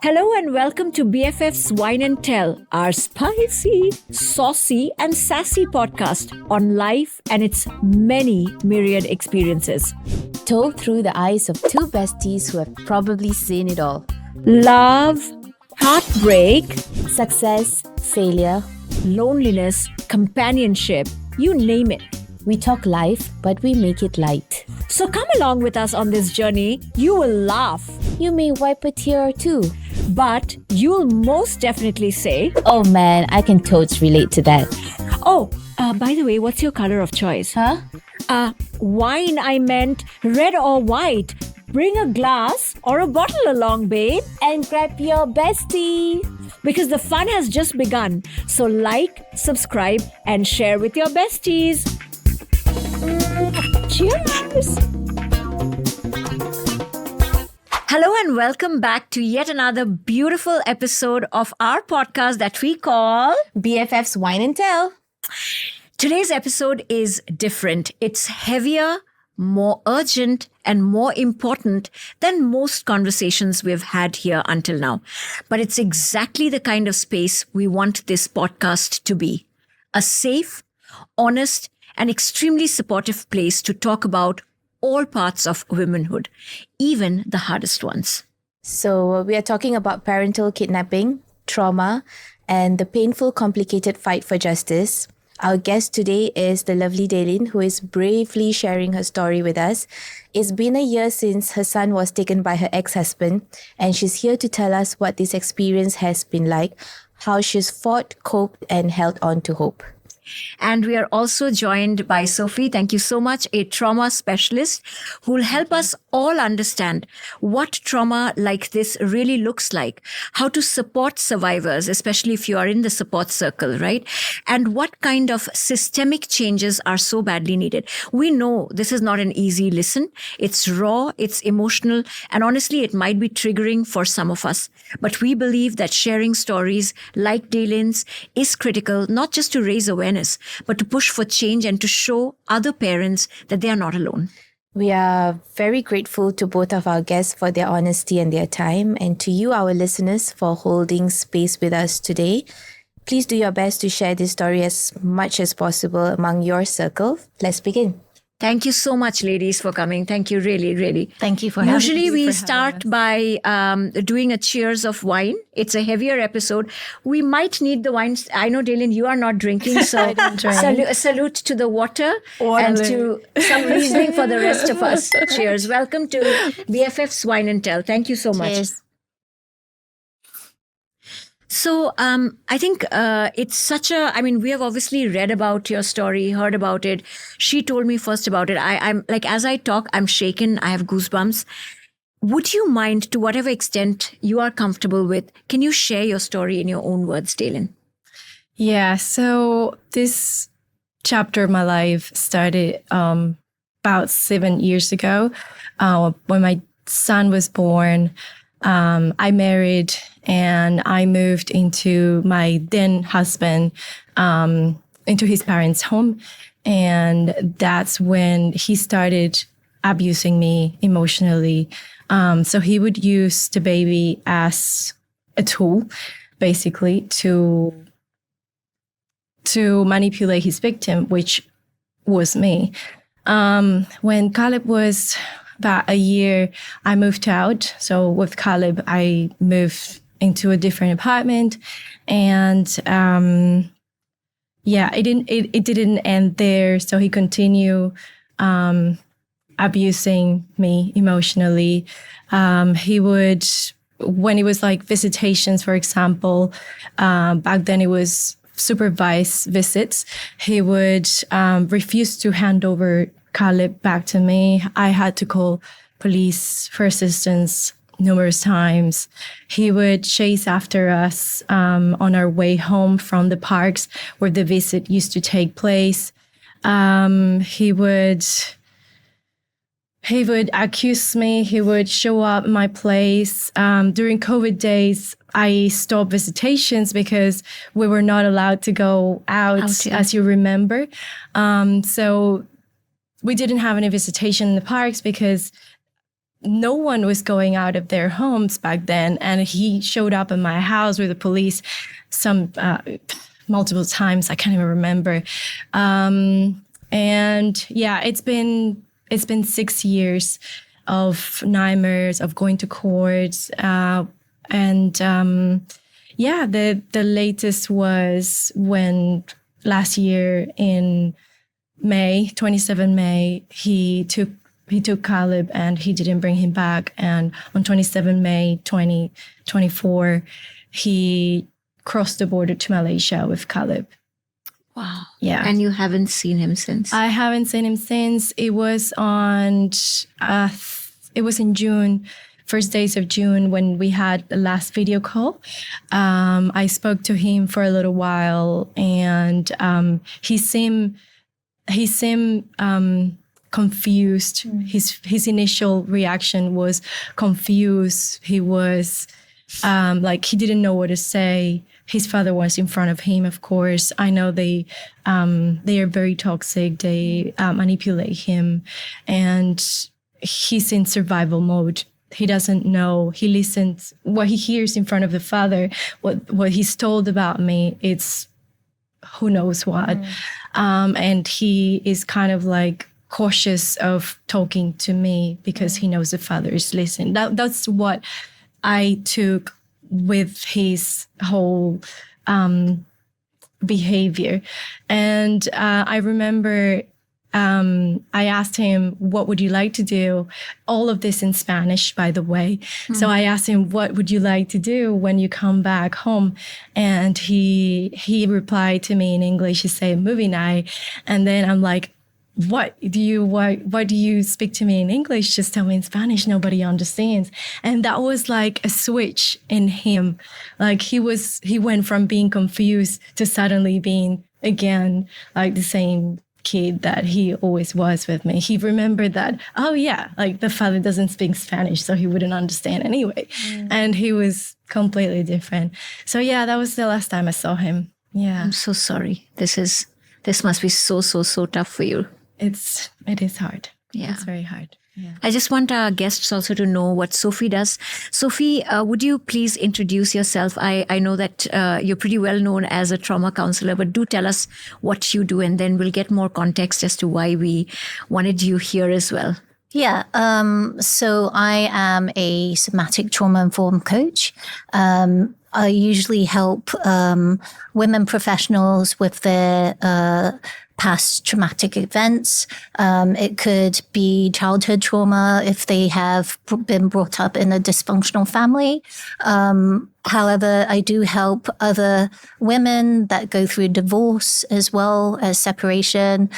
Hello and welcome to BFF's Wine and Tell, our spicy, saucy, and sassy podcast on life and its many myriad experiences. Told through the eyes of two besties who have probably seen it all. Love, heartbreak, Success, failure. loneliness, companionship, you name it. We talk life, but we make it light. So come along with us on this journey. You will laugh, You may wipe a tear or two. but you'll most definitely say, Oh man, I can totes relate to that. oh, by the way, what's your color of choice? Huh? Wine, I meant red or white. Bring a glass or a bottle along, babe, And grab your bestie. because the fun has just begun. So like, subscribe, and share with your besties. Cheers! Hello and welcome back to yet another beautiful episode of our podcast that we call... BFF's Wine and Tell. Today's episode is different. It's heavier, more urgent, and more important than most conversations we've had here until now. But it's exactly the kind of space we want this podcast to be. A safe, honest, and extremely supportive place to talk about all parts of womanhood, even the hardest ones. So we are talking about parental kidnapping, trauma, and the painful, complicated fight for justice. Our guest today is the lovely Daylin, who is bravely sharing her story with us. It's been a year since her son was taken by her ex-husband, and she's here to tell us what this experience has been like, how she's fought, coped, and held on to hope. And we are also joined by Sophie, thank you so much, a trauma specialist who will help us all understand what trauma like this really looks like, how to support survivors, especially if you are in the support circle, right? And what kind of systemic changes are so badly needed. We know this is not an easy listen. It's raw, it's emotional, and honestly, it might be triggering for some of us. But we believe that sharing stories like Daylin's is critical, not just to raise awareness, but to push for change and to show other parents that they are not alone. We are very grateful to both of our guests for their honesty and their time, and to you, our listeners, for holding space with us today. Please do your best to share this story as much as possible among your circle. Let's begin. Thank you so much, ladies, for coming. Thank you, really, really. Thank you for Usually we start by doing a cheers of wine. It's a heavier episode. We might need the wine. I know, Daylin, you are not drinking, so salute to the water and to some Riesling for the rest of us. Cheers. Welcome to BFF's Wine and Tell. Thank you so much. Cheers. So I think it's such a, I mean, we have obviously read about your story, heard about it. She told me first about it. I'm like, as I talk, I'm shaken. I have goosebumps. Would you mind, to whatever extent you are comfortable with, can you share your story in your own words, Daylin? Yeah, so this chapter of my life started about 7 years ago when my son was born. I married and I moved into my then husband, into his parents' home. And that's when he started abusing me emotionally. So he would use the baby as a tool, basically, to manipulate his victim, which was me. When Calib was about a year, I moved out. So with Calib, I moved into a different apartment, and it didn't end there. So he continued abusing me emotionally. He would, when it was like visitations, for example, back then it was supervised visits, he would refuse to hand over Calib back to me. I had to call police for assistance numerous times. He would chase after us on our way home from the parks where the visit used to take place. He would accuse me. He would show up at my place. During COVID days, I stopped visitations because we were not allowed to go out, as you remember. So we didn't have any visitation in the parks because no one was going out of their homes back then. And he showed up in my house with the police multiple times. I can't even remember. And yeah, it's been 6 years of nightmares, of going to court. The latest was when last year in May, 27 May, he took Calib and he didn't bring him back. And on 27 May 2024, he crossed the border to Malaysia with Calib. Wow. Yeah. And you haven't seen him since? I haven't seen him since. It was in June, first days of June, when we had the last video call. I spoke to him for a little while, and he seemed confused. His initial reaction was confused. He was he didn't know what to say. His father was in front of him, of course. I know they are very toxic. They manipulate him, and he's in survival mode. He doesn't know. He listens. What he hears in front of the father, what he's told about me, it's who knows what. And he is kind of like cautious of talking to me because he knows the father is listening. That's what I took with his whole behavior. And I remember I asked him, what would you like to do? All of this in Spanish, by the way. So I asked him, what would you like to do when you come back home? And he replied to me in English. He said, movie night. And then I'm like, why do you speak to me in English? Just tell me in Spanish. Nobody understands. And that was like a switch in him. Like he went from being confused to suddenly being again like the same kid that he always was with me. He remembered that, oh yeah, like the father doesn't speak Spanish, so he wouldn't understand anyway. And he was completely different. So yeah, that was the last time I saw him. Yeah. I'm so sorry. This must be so tough for you. It is hard. Yeah. It's very hard. Yeah. I just want our guests also to know what Sophie does. Sophie, would you please introduce yourself? I know that you're pretty well known as a trauma counselor, but do tell us what you do, and then we'll get more context as to why we wanted you here as well. Yeah. So I am a somatic trauma-informed coach. I usually help women professionals with their past traumatic events. It could be childhood trauma if they have been brought up in a dysfunctional family. However, I do help other women that go through divorce as well as separation.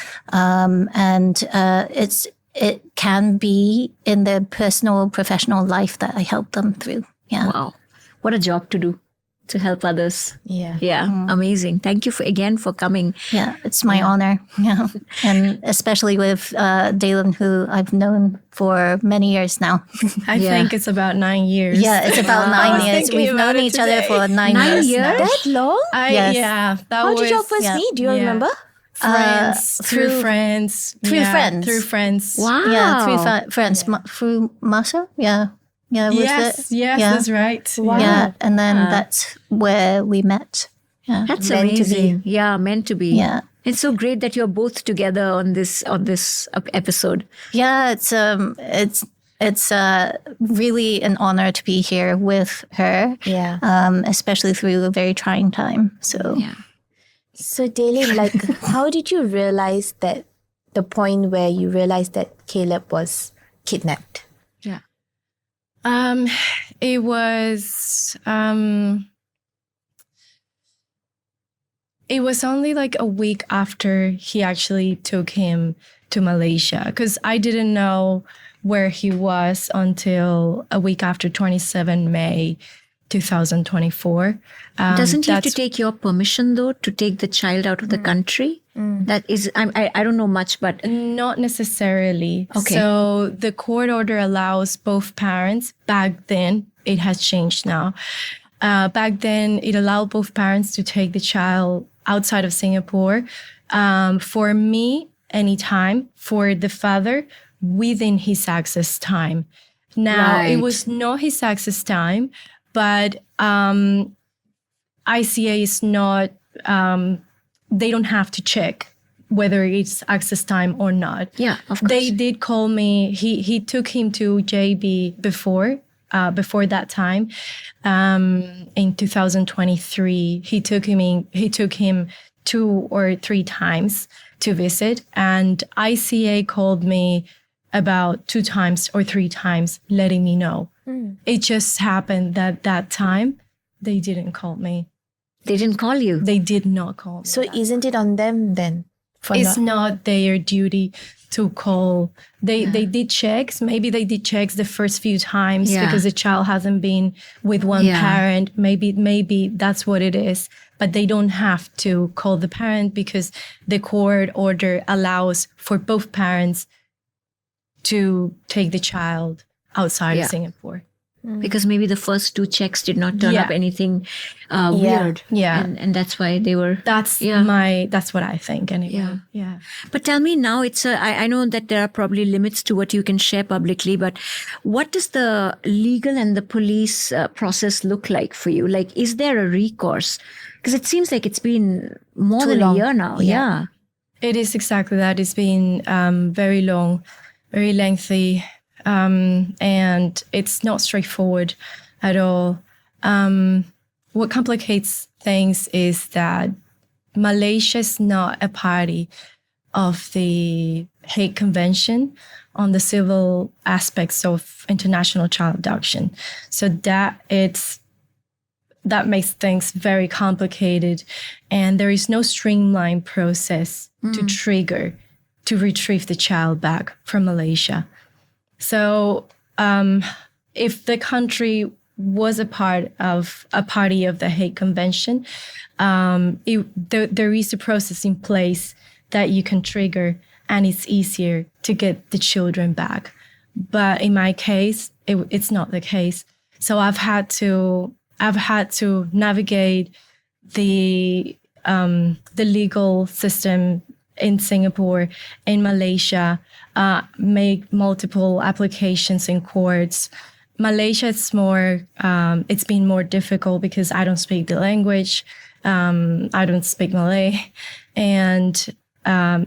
It can be in their personal, professional life that I help them through. Yeah. Wow. What a job to do, to help others. Yeah. Yeah. Amazing. Thank you for coming. Yeah, it's my honor. Yeah. And especially with Daylin, who I've known for many years now. I think it's about 9 years. Yeah, it's about 9 years. We've known each other for 9 years. now. That long? Yes. Yeah. How did y'all first meet? Do you remember? Friends, through friends. Through friends. Through friends. Wow. Yeah, through friends. Through Masa? Yeah. Yeah, was Yes, it? yes, Yeah. that's right. Wow. Yeah, and then that's where we met. Yeah. That's Meant to be. amazing. Yeah, meant to be. Yeah. It's so great that you're both together on this episode. Yeah, it's really an honor to be here with her. Yeah. Especially through a very trying time. So Yeah. So Daylin, how did you realize that the point where you realized that Calib was kidnapped? Yeah. It was only like a week after he actually took him to Malaysia, because I didn't know where he was until a week after 27 May 2024. Doesn't he have to take your permission, though, to take the child out of the country? That is, I don't know much, but Not necessarily. Okay. So the court order allows both parents. Back then, it has changed now. Back then, it allowed both parents to take the child outside of Singapore. For me, anytime. For the father, within his access time. Now, it Right. was not his access time, but ICA is not, they don't have to check whether it's access time or not. Yeah, of course. They did call me. He took him to JB before that time. In 2023, he took him 2 or 3 times to visit, and ICA called me about 2 times or 3 times, letting me know. It just happened that time they didn't call me. They didn't call you. They did not call me. So isn't it on them then? For It's not their duty to call. They did checks. Maybe they did checks the first few times Yeah. because the child hasn't been with one Yeah. parent. Maybe that's what it is. But they don't have to call the parent because the court order allows for both parents to take the child outside Yeah. of Singapore. Because maybe the first 2 checks did not turn Yeah. up anything weird. Yeah. And that's why they were... That's Yeah. that's what I think anyway. Yeah. Yeah. But tell me now, I know that there are probably limits to what you can share publicly, but what does the legal and the police process look like for you? Like, is there a recourse? Because it seems like it's been more Too than long. a year now. Yeah. It is exactly that. It's been very long, very lengthy, and it's not straightforward at all. What complicates things is that Malaysia is not a party of the Hague Convention on the civil aspects of international child abduction. So that makes things very complicated, and there is no streamlined process to trigger to retrieve the child back from Malaysia. So if the country was a party of the Hague Convention, there is a process in place that you can trigger, and it's easier to get the children back. But in my case, it's not the case. So I've had to navigate the legal system in Singapore, in Malaysia, make multiple applications in courts. Malaysia, it's been more difficult because I don't speak the language. I don't speak Malay. And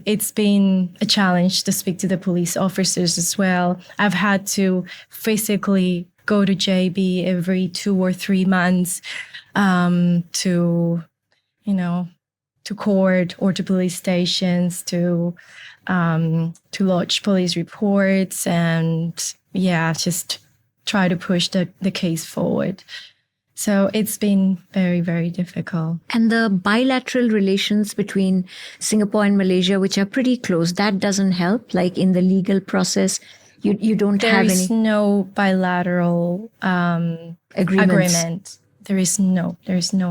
it's been a challenge to speak to the police officers as well. I've had to physically go to JB every 2 or 3 months to court or to police stations to lodge police reports and just try to push the case forward. So it's been very, very difficult. And the bilateral relations between Singapore and Malaysia, which are pretty close, that doesn't help. Like in the legal process, you don't have There is any no bilateral agreement. There is no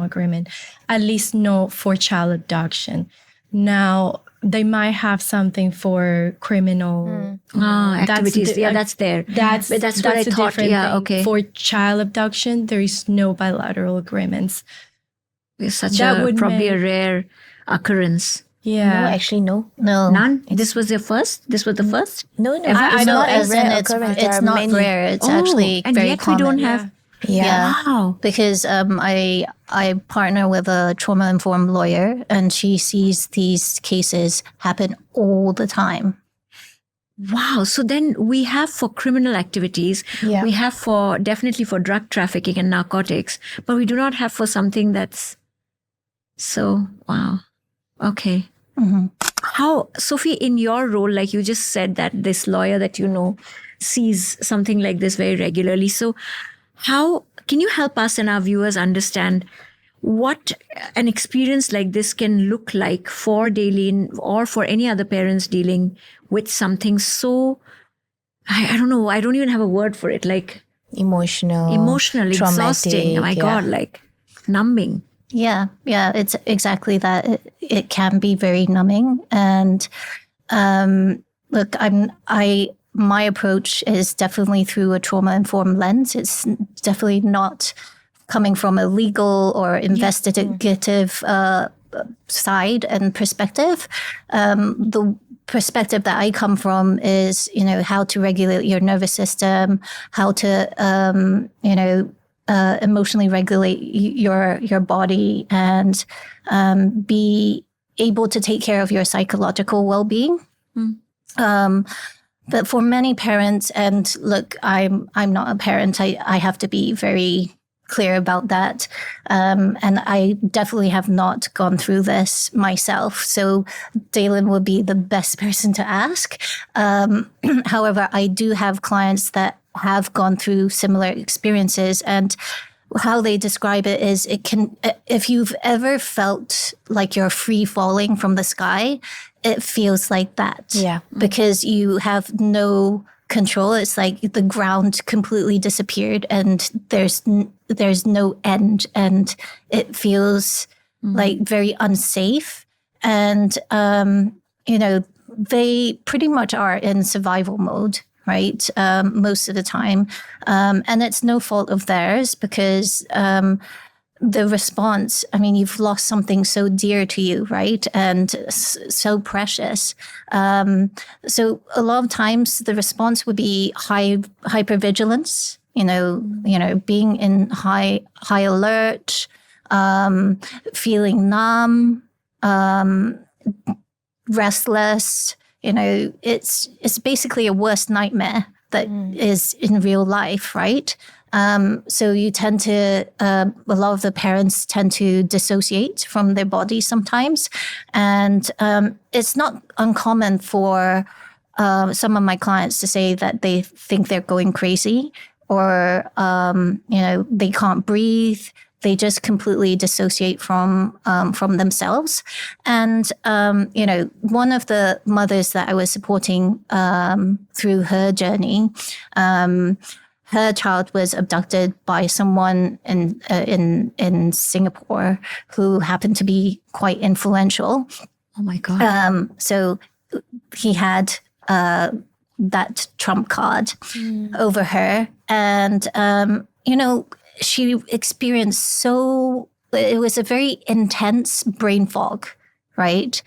agreement, at least no for child abduction. Now, they might have something for criminal activities. That's there. That's what I a thought. different Yeah, thing. okay. For child abduction, there is no bilateral agreements. It's such That would probably make- a rare occurrence. Yeah. No, actually, no. No. None? This was your first? This was the first? No, I it's know, not a as in rare it's occurrence. There it's are not many. rare. It's actually and very yet common. we don't have... Yeah. Wow. Because I partner with a trauma-informed lawyer, and she sees these cases happen all the time. Wow. So then we have for criminal activities, Yeah. we have definitely for drug trafficking and narcotics, but we do not have for something that's so, wow. Okay. Mhm. How, Sophie, in your role, like you just said that this lawyer that you know sees something like this very regularly. So how can you help us and our viewers understand what an experience like this can look like for Daylin or for any other parents dealing with something so, I don't know, I don't even have a word for it, like Emotional, emotional, exhausting. traumatic, Oh my God, like numbing. Yeah, it's exactly that. It can be very numbing, and look, my approach is definitely through a trauma-informed lens. It's definitely not coming from a legal or investigative side and perspective. perspective that I come from is, how to regulate your nervous system, how to, emotionally regulate your body, and be able to take care of your psychological well-being. But for many parents, and look, I'm not a parent. I have to be very clear about that. And I definitely have not gone through this myself. So Daylin would be the best person to ask. However, I do have clients that have gone through similar experiences, and how they describe it is if you've ever felt like you're free falling from the sky, it feels like that. Yeah. Because you have no control. It's like the ground completely disappeared and there's no end, and it feels like very unsafe. And, they pretty much are in survival mode, right? Most of the time. And it's no fault of theirs, because the response, you've lost something so dear to you, right? And so precious. So a lot of times the response would be hypervigilance, being in high alert, feeling numb, restless. It's basically a worst nightmare that is in real life, right? So you tend to, a lot of the parents tend to dissociate from their body sometimes. And it's not uncommon for some of my clients to say that they think they're going crazy, or, they can't breathe. They just completely dissociate from themselves. And, one of the mothers that I was supporting through her journey, her child was abducted by someone in Singapore who happened to be quite influential. Oh my God. So he had that trump card over her. And, she experienced it was a very intense brain fog, right?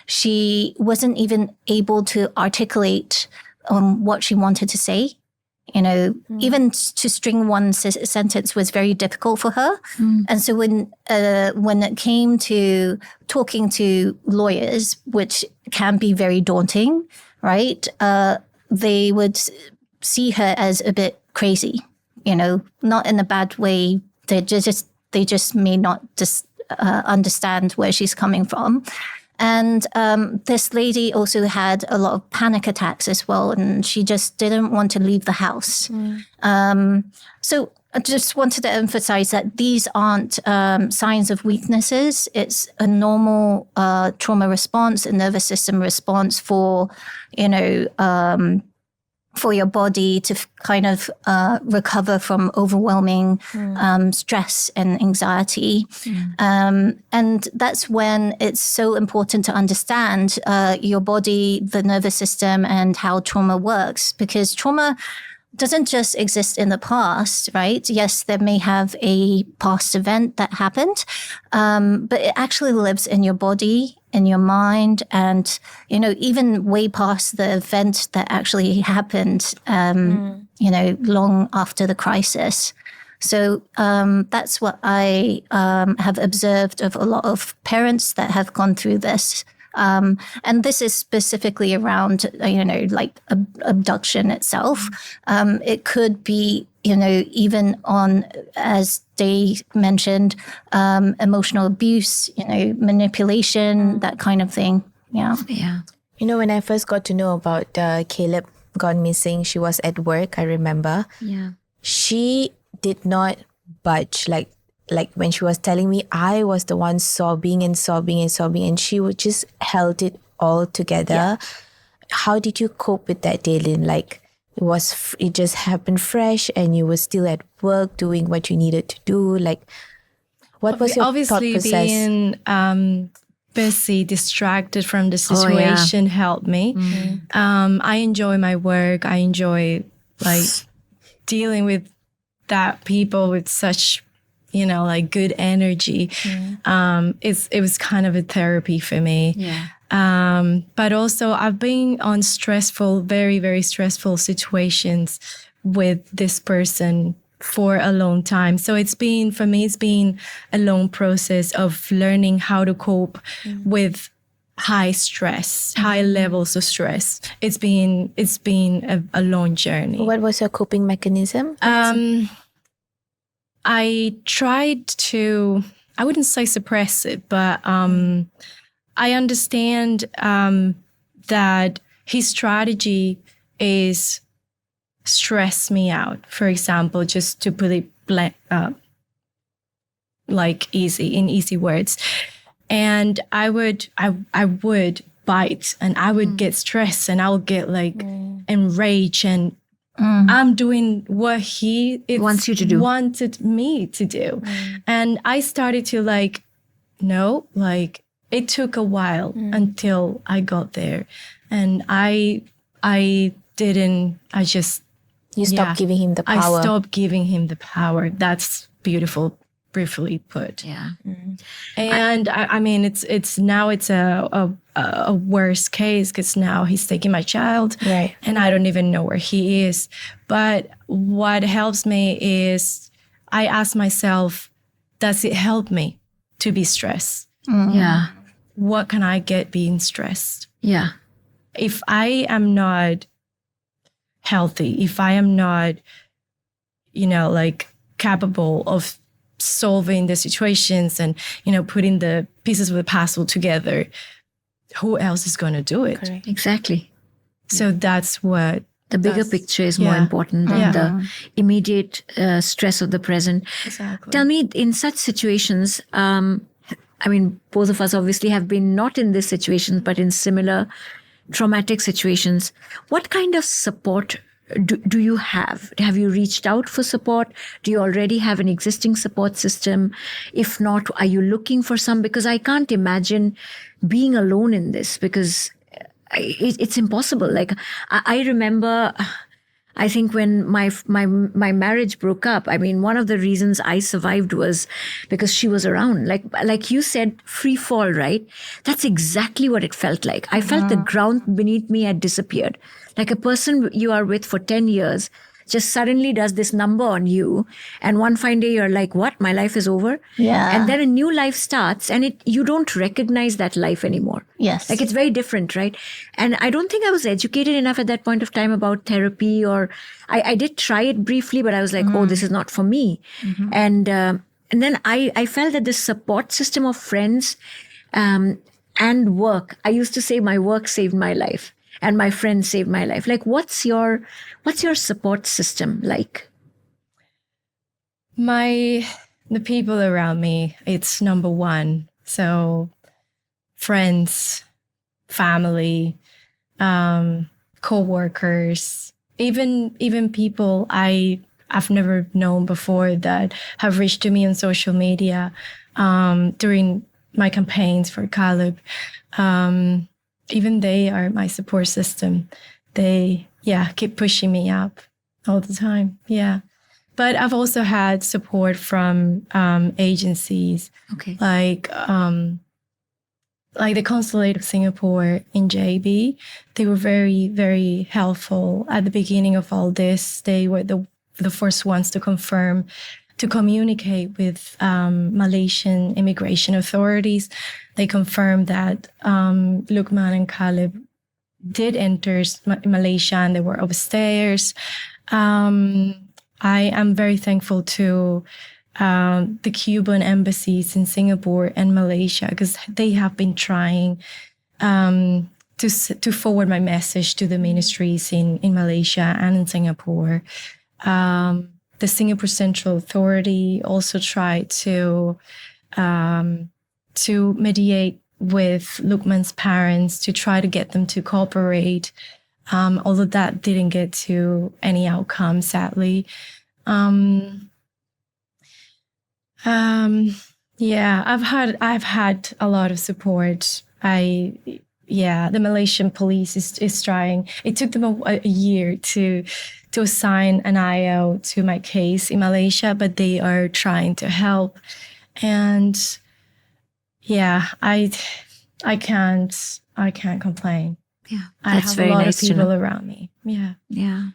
She wasn't even able to articulate what she wanted to say. Even to string one sentence was very difficult for her. And so when it came to talking to lawyers, which can be very daunting, right? They would see her as a bit crazy, not in a bad way. They just may not understand where she's coming from. And this lady also had a lot of panic attacks as well, and she just didn't want to leave the house. So I just wanted to emphasize that these aren't signs of weaknesses. It's a normal trauma response, a nervous system response for your body to kind of recover from overwhelming stress and anxiety. And that's when it's so important to understand your body, the nervous system, and how trauma works, because trauma doesn't just exist in the past, right? Yes, there may have a past event that happened, but it actually lives in your body, in your mind, and, even way past the event that actually happened, long after the crisis. So that's what I have observed of a lot of parents that have gone through this. And this is specifically around, abduction itself. It could be, even on, as Day mentioned, emotional abuse, manipulation, that kind of thing. Yeah. Yeah. When I first got to know about Calib gone missing, she was at work, I remember. Yeah. She did not budge. Like when she was telling me, I was the one sobbing, and she would just held it all together. Yeah. How did you cope with that, Daylin? Like, it just happened fresh, and you were still at work doing what you needed to do. Like, what was your thought process? Obviously, being busy, distracted from the situation helped me. I enjoy my work. I enjoy dealing with that people with such good energy. It was kind of a therapy for me. Yeah. But also I've been on stressful, very, very stressful situations with this person for a long time. So for me, it's been a long process of learning how to cope with high stress, high levels of stress. It's been a long journey. What was your coping mechanism? I tried to, I wouldn't say suppress it, but I understand that his strategy is stress me out. For example, just to put it like in easy words. And I would bite, and I would get stressed, and I would get like enraged, and I'm doing what he Wants you to do. wanted me to do. And I started to no, it took a while until I got there. And You stopped giving him the power. I stopped giving him the power. That's briefly put. Yeah. And I mean, it's now it's a worse case, because now he's taking my child, Right. and I don't even know where he is. But what helps me is I ask myself, does it help me to be stressed? Yeah. What can I get being stressed? Yeah. If I am not healthy, if I am not, capable of solving the situations and, putting the pieces of the puzzle together, who else is going to do it? Correct. Exactly. So that's what The bigger picture is more important than the immediate stress of the present. Exactly. Tell me, in such situations, both of us obviously have been not in this situation, but in similar traumatic situations. What kind of support do you have? Have you reached out for support? Do you already have an existing support system? If not, are you looking for some? Because I can't imagine being alone in this, because it's impossible. I remember, I think when my marriage broke up, one of the reasons I survived was because she was around. Like you said, free fall, right? That's exactly what it felt like. I felt the ground beneath me had disappeared. Like a person you are with for 10 years just suddenly does this number on you, and one fine day you're like, what? My life is over? Yeah. And then a new life starts, and you don't recognize that life anymore. Yes. It's very different, right? And I don't think I was educated enough at that point of time about therapy, or I did try it briefly, but I was like, oh, this is not for me. And then I felt that the support system of friends and work, I used to say my work saved my life and my friends saved my life. What's your support system like? The people around me, it's number one. So friends, family, co-workers, even people I've never known before that have reached to me on social media during my campaigns for Calib. Even they are my support system. They keep pushing me up all the time. Yeah. But I've also had support from agencies, Okay. like the Consulate of Singapore in JB. They were very, very helpful at the beginning of all this. They were the first ones to communicate with Malaysian immigration authorities. They confirmed that Luqman and Calib did enter Malaysia, and they were upstairs. I am very thankful to the Cuban embassies in Singapore and Malaysia, because they have been trying to forward my message to the ministries in Malaysia and in Singapore. The Singapore Central Authority also tried to mediate with Luqman's parents to try to get them to cooperate, although that didn't get to any outcome, sadly. I've had a lot of support. The Malaysian police is trying. It took them a year to assign an IO to my case in Malaysia, but they are trying to help. And I can't I can't complain. Yeah. I That's have very a lot nice of to know. people around me. Yeah. Yeah.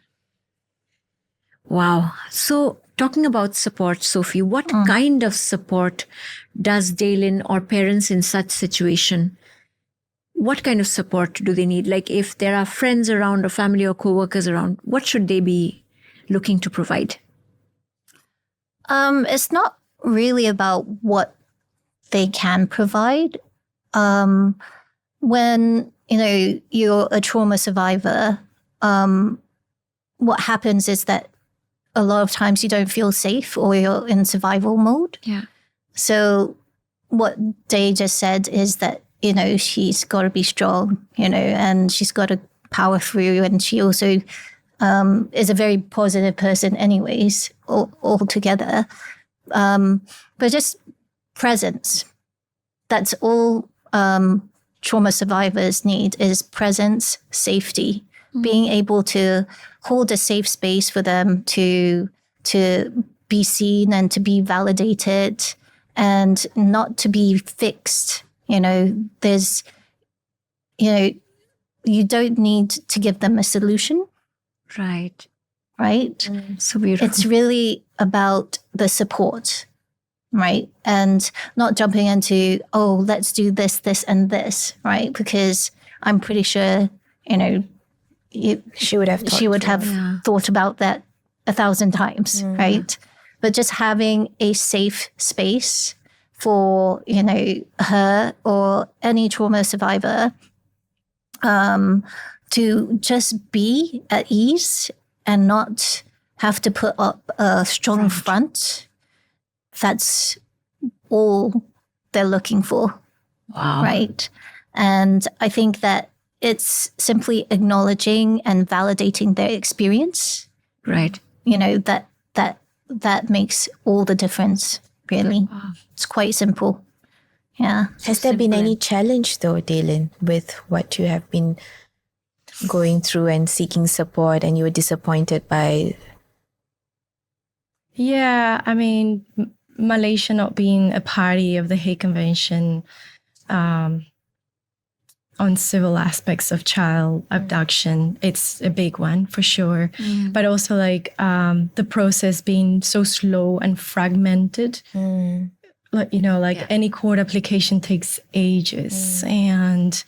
Wow. So, talking about support, Sophie, what kind of support does Daylin or parents in such situation, what kind of support do they need? Like if there are friends around or family or co-workers around, what should they be looking to provide? It's not really about what they can provide. When, you're a trauma survivor, what happens is that a lot of times you don't feel safe or you're in survival mode. Yeah. So what Day just said is that, she's got to be strong, and she's got to power through. And she also is a very positive person anyways, altogether. But just presence. That's all trauma survivors need is presence, safety, being able to hold a safe space for them to be seen and to be validated and not to be fixed. There's, you don't need to give them a solution. Right. Right? So beautiful. It's really about the support, right? And not jumping into, let's do this, this, and this, right? Because I'm pretty sure, She would have thought about that 1,000 times, right? But just having a safe space for, her or any trauma survivor to just be at ease and not have to put up a strong front. That's all they're looking for. Wow. Right. And I think that it's simply acknowledging and validating their experience. Right. That makes all the difference, really. Wow. It's quite simple. Yeah. Has there been any challenge though, Daylin, with what you have been going through and seeking support and you were disappointed by? Yeah, I mean, Malaysia not being a party of the Hague Convention on civil aspects of child abduction, it's a big one for sure. But also like the process being so slow and fragmented. Like any court application takes ages and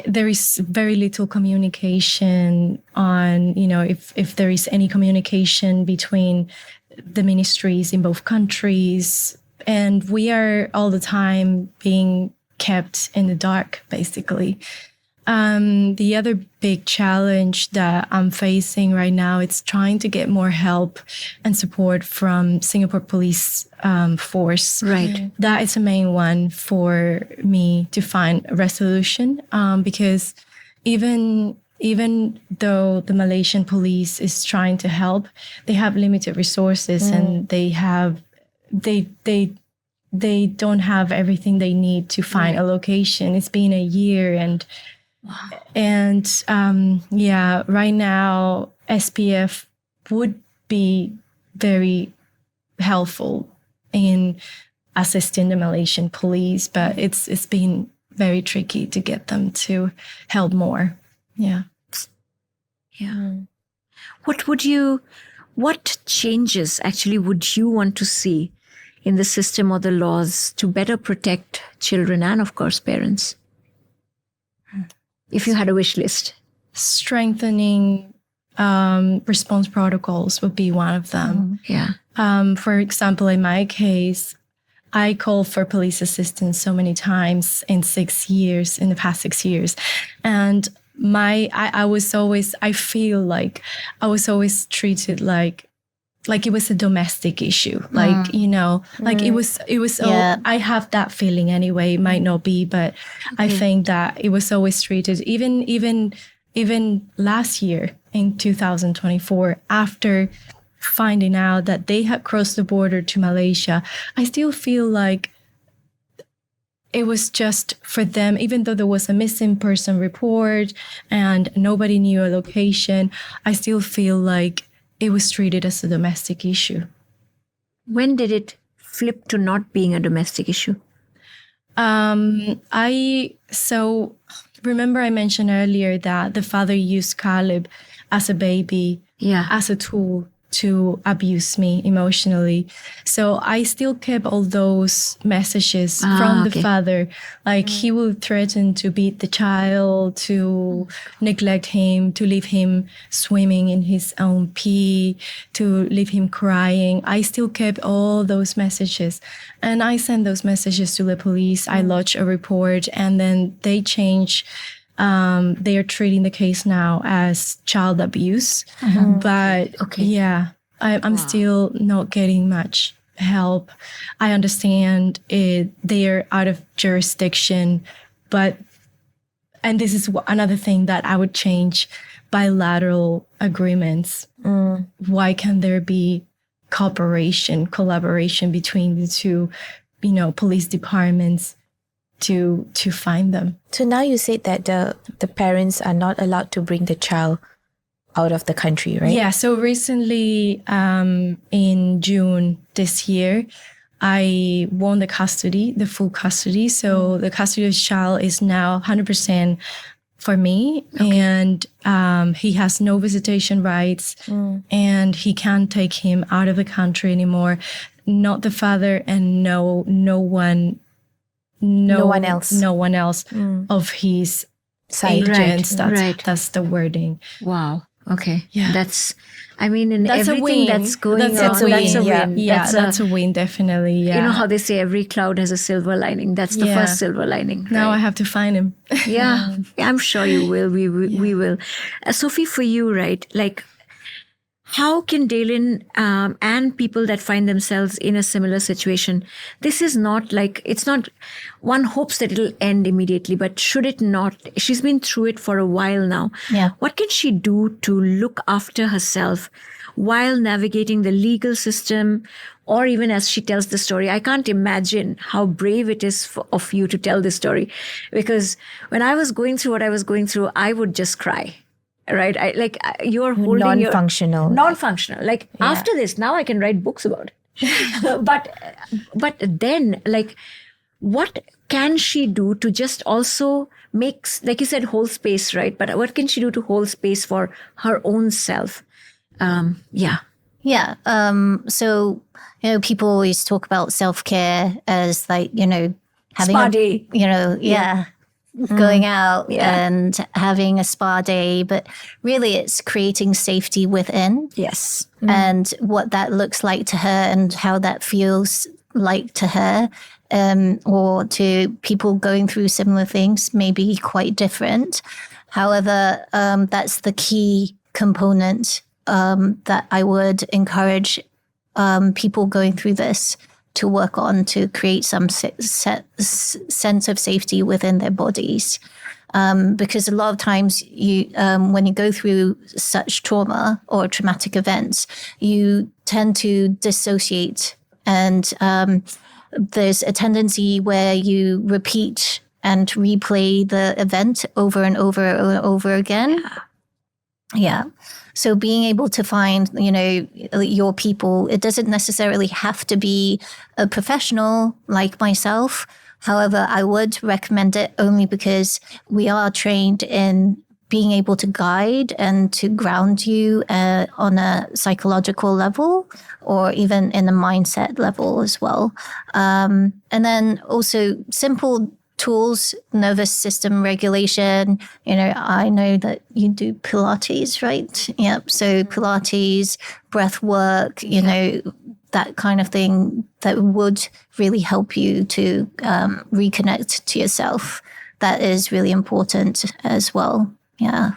there is very little communication on, if there is any communication between the ministries in both countries. And we are all the time being kept in the dark, basically. The other big challenge that I'm facing right now is trying to get more help and support from Singapore Police Force. Right. That is the main one for me to find a resolution, because even though the Malaysian police is trying to help, they have limited resources and they don't have everything they need to find a location. It's been a year and right now SPF would be very helpful in assisting the Malaysian police, but it's been very tricky to get them to help more. Yeah. Yeah. What changes actually would you want to see in the system or the laws to better protect children and, of course, parents? If you had a wish list. Strengthening response protocols would be one of them. Yeah. For example, in my case, I called for police assistance so many times in the past 6 years. And I feel like I was always treated like it was a domestic issue. Like, it was, I have that feeling anyway. It might not be, but I think that it was always treated, even last year in 2024, after finding out that they had crossed the border to Malaysia, I still feel like it was just for them, even though there was a missing person report and nobody knew a location, I still feel like it was treated as a domestic issue. When did it flip to not being a domestic issue? remember I mentioned earlier that the father used Calib as a baby, as a tool to abuse me emotionally. So I still kept all those messages from the father. Like he would threaten to beat the child, to neglect him, to leave him swimming in his own pee, to leave him crying. I still kept all those messages. And I sent those messages to the police. I lodged a report, and then they changed. They are treating the case now as child abuse. But I'm still not getting much help. I understand they are out of jurisdiction, and this is another thing that I would change: bilateral agreements. Why can't there be collaboration between the two, police departments to find them? So now you said that the parents are not allowed to bring the child out of the country, right? Yeah. So recently, in June this year, I won the full custody. So the custody of the child is now 100% for me. And he has no visitation rights, and he can't take him out of the country anymore. Not the father, and no one else of his agents. That's the wording. Wow. Okay. Yeah. That's everything that's going on. That's a win. Yeah, that's a win, definitely. Yeah. You know how they say every cloud has a silver lining. That's the first silver lining. Now right? I have to find him. Yeah. I'm sure you will. We will. Sophie, for you, right? Like, how can Daylin and people that find themselves in a similar situation, this is not it's not, one hopes that it'll end immediately, but should it not? She's been through it for a while now. Yeah. What can she do to look after herself while navigating the legal system? Or even as she tells the story, I can't imagine how brave it is of you to tell this story. Because when I was going through what I was going through, I would just cry. Right, you're holding non-functional. Non-functional. After this, now I can write books about it. but then, what can she do to just also make, like you said, hold space, right? But what can she do to hold space for her own self? Yeah. So, people always talk about self-care as having spa day. Going out and having a spa day, but really it's creating safety within. Yes. And what that looks like to her and how that feels like to her, or to people going through similar things may be quite different. However, that's the key component that I would encourage people going through this to work on, to create some sense of safety within their bodies. Because a lot of times when you go through such trauma or traumatic events, you tend to dissociate, and there's a tendency where you repeat and replay the event over and over and over again. Yeah. So being able to find, your people, it doesn't necessarily have to be a professional like myself. However, I would recommend it only because we are trained in being able to guide and to ground you on a psychological level, or even in a mindset level as well. And then also simple tools, nervous system regulation. I know that you do Pilates, right? Yep. So Pilates, breath work, that kind of thing that would really help you to reconnect to yourself. That is really important as well. Yeah.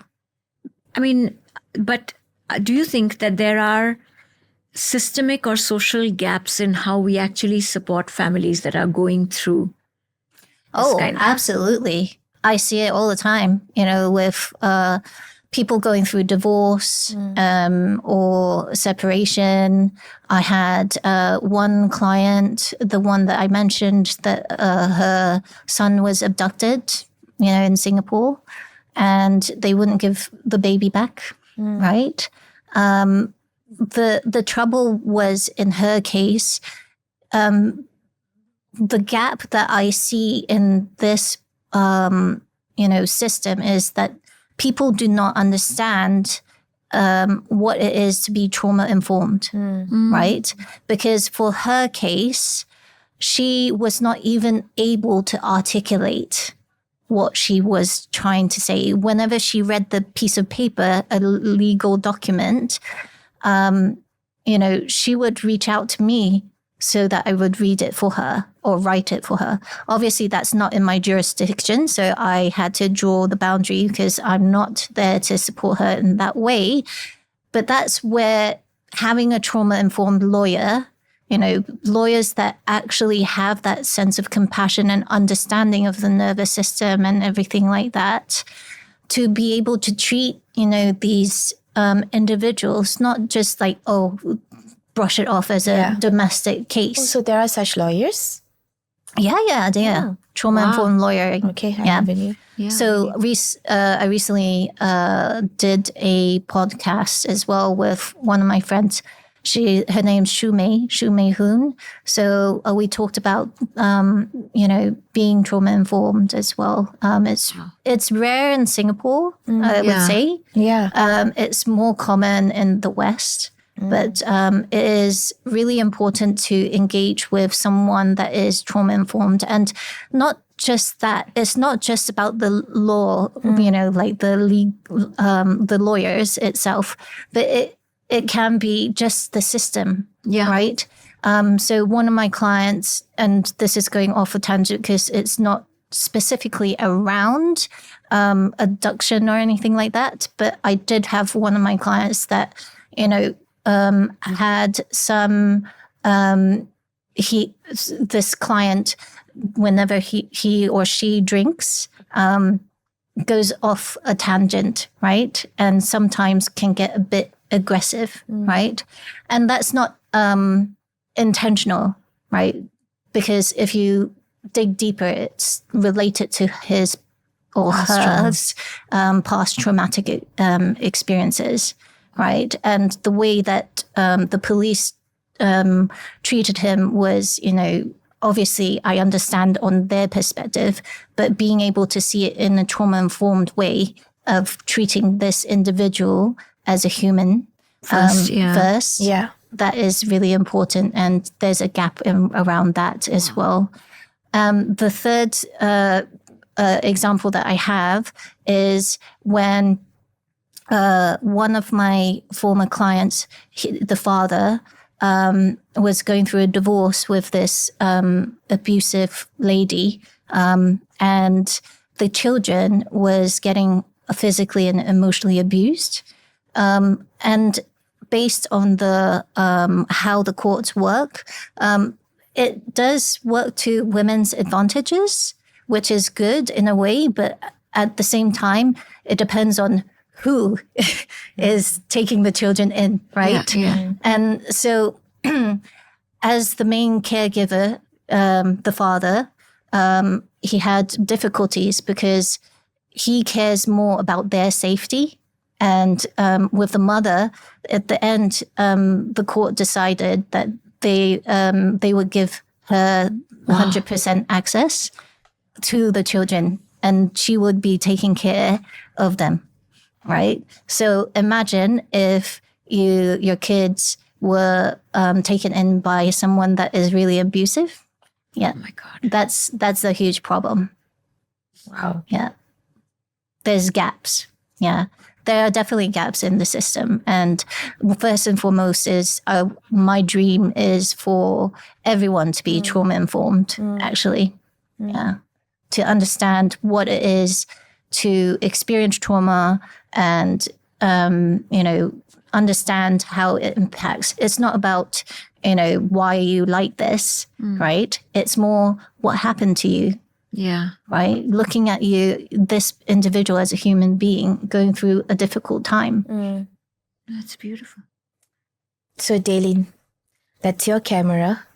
But do you think that there are systemic or social gaps in how we actually support families that are going through? Oh, absolutely. I see it all the time, with people going through divorce or separation. I had one client, the one that I mentioned, that her son was abducted, in Singapore, and they wouldn't give the baby back, right? The trouble was, in her case, the gap that I see in this system is that people do not understand what it is to be trauma informed, right? Because for her case, she was not even able to articulate what she was trying to say. Whenever she read the piece of paper, a legal document, she would reach out to me so that I would read it for her or write it for her. Obviously, that's not in my jurisdiction, so I had to draw the boundary because I'm not there to support her in that way. But that's where having a trauma-informed lawyer, lawyers that actually have that sense of compassion and understanding of the nervous system and everything like that, to be able to treat, these individuals, not just like, brush it off as a domestic case. So there are such lawyers? Yeah. Trauma-informed lawyer. Okay, I never knew. Yeah. So I recently did a podcast as well with one of my friends. Her name's Shu Mei Hoon. So we talked about, being trauma-informed as well. It's rare in Singapore, I would say. Yeah. It's more common in the West. But it is really important to engage with someone that is trauma-informed. And not just that, it's not just about the law, like the lawyers itself, but it can be just the system, right? So one of my clients, and this is going off a tangent because it's not specifically around abduction or anything like that, but I did have one of my clients that, had some, this client, whenever he or she drinks, goes off a tangent, right? And sometimes can get a bit aggressive, right? And that's not intentional, right? Because if you dig deeper, it's related to his or her past traumatic experiences, right? And the way that the police treated him was, obviously I understand on their perspective, but being able to see it in a trauma-informed way of treating this individual as a human first, that is really important. And there's a gap around that as well. The third example that I have is when one of my former clients, the father, was going through a divorce with this abusive lady, and the children was getting physically and emotionally abused. And based on the how the courts work, it does work to women's advantages, which is good in a way, but at the same time, it depends on who is taking the children in, right? Yeah. And so as the main caregiver, the father, he had difficulties because he cares more about their safety. And with the mother, at the end, the court decided that they would give her 100% access to the children, and she would be taking care of them. Right. So imagine if your kids were taken in by someone that is really abusive. Yeah. Oh my God. That's a huge problem. Wow. Yeah. There's gaps. Yeah. There are definitely gaps in the system. And first and foremost is my dream is for everyone to be trauma informed, actually. Yeah. To understand what it is to experience trauma and, understand how it impacts. It's not about, why are you like this, right? It's more what happened to you. Yeah. Right? Looking at you, this individual as a human being going through a difficult time. That's beautiful. So Daylin, that's your camera.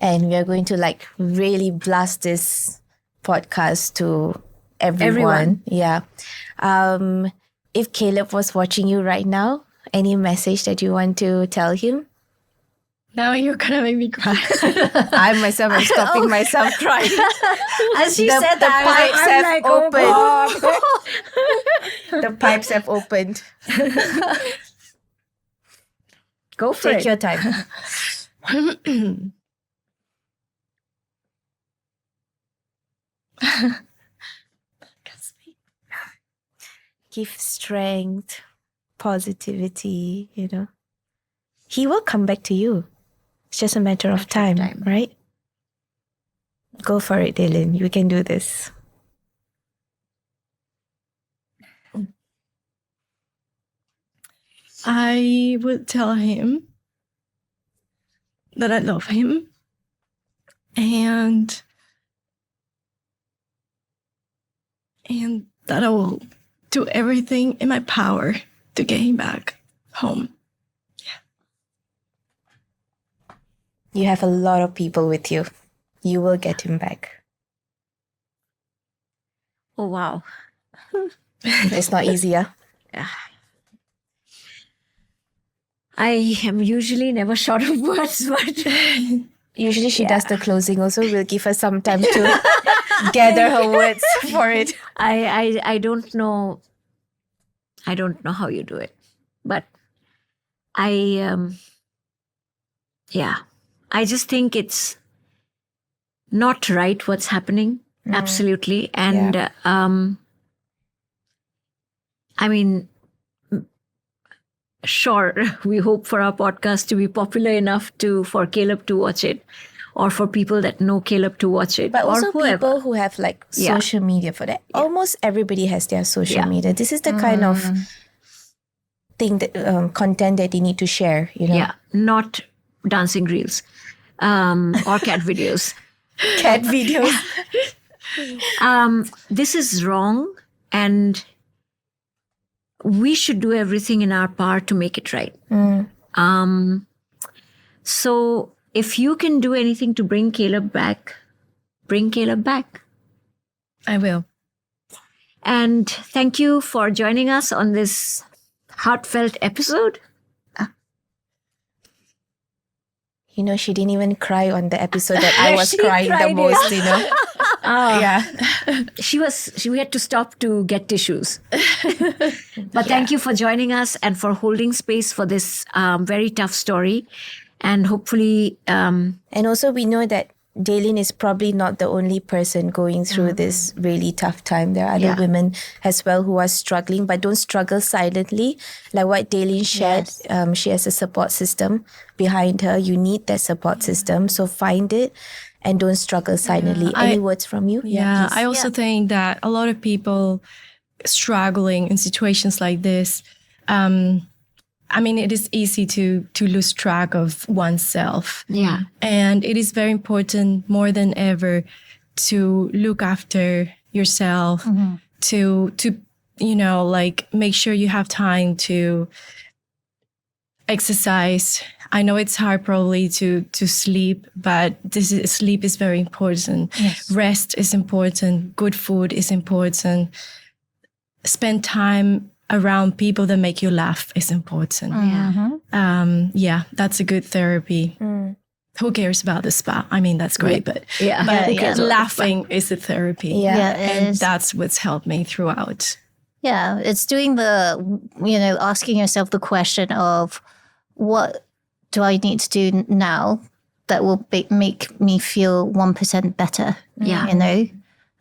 And we are going to really blast this podcast to everyone. Yeah. If Caleb was watching you right now, any message that you want to tell him? Now you're gonna make me cry. I myself am stopping myself crying. As she The- said the that, pipes I'm have like, opened. oh God. The pipes have opened. Go for Take it. your time. Give strength, positivity, He will come back to you. It's just a matter of time, right? Go for it, Daylin. You can do this. I would tell him that I love him and that I will do everything in my power to get him back home. You have a lot of people with you. You will get him back. Oh, wow. It's not easier. I am usually never short of words, but Usually she does the closing also. We'll give her some time to gather her words for it. I don't know. I don't know how you do it, but I just think it's not right what's happening. Absolutely. And I mean, sure, we hope for our podcast to be popular enough for Caleb to watch it, or for people that know Caleb to watch it, But or also whoever. people who have like social media for that. Almost everybody has their social media. This is the kind of thing that content that they need to share, Yeah, not dancing reels or cat videos. Cat videos. This is wrong, and we should do everything in our power to make it right. So if you can do anything to bring Caleb back, bring Caleb back. I will. And thank you for joining us on this heartfelt episode. She didn't even cry on the episode that I was She crying the cried, most, We had to stop to get tissues. But thank you for joining us and for holding space for this very tough story. And hopefully... And also we know that Daylin is probably not the only person going through this really tough time. There are other women as well who are struggling, but don't struggle silently. Like what Daylin shared, she has a support system behind her. You need that support system. So find it and don't struggle silently. Any words from you? Yeah, please. I also think that a lot of people struggling in situations like this, it is easy to lose track of oneself. Yeah. And it is very important more than ever to look after yourself, to make sure you have time to exercise. I know it's hard probably to sleep, but sleep is very important. Yes. Rest is important. Good food is important. Spend time around people that make you laugh is important. That's a good therapy. Who cares about the spa? That's great, but laughing is a therapy. Yeah. And that's what's helped me throughout. Yeah, it's doing asking yourself the question of what do I need to do now that will make me feel 1% better? Yeah.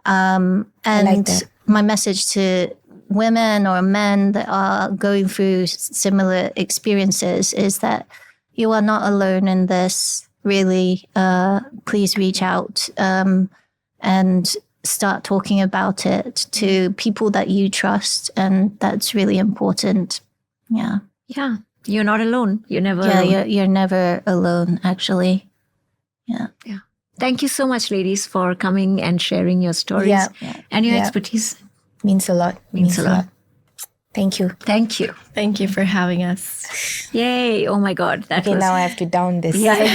And like that. my message to women or men that are going through similar experiences is that you are not alone in this. Really, please reach out and start talking about it to people that you trust, and that's really important. Yeah. Yeah. You're not alone. You're never Yeah, alone. you're never alone, actually. Yeah. Thank you so much, ladies, for coming and sharing your stories and your expertise. Means a lot. Means a lot. Thank you. Thank you. Thank you for having us. Yay. Oh my God. That Okay, was... now I have to down this. Yeah.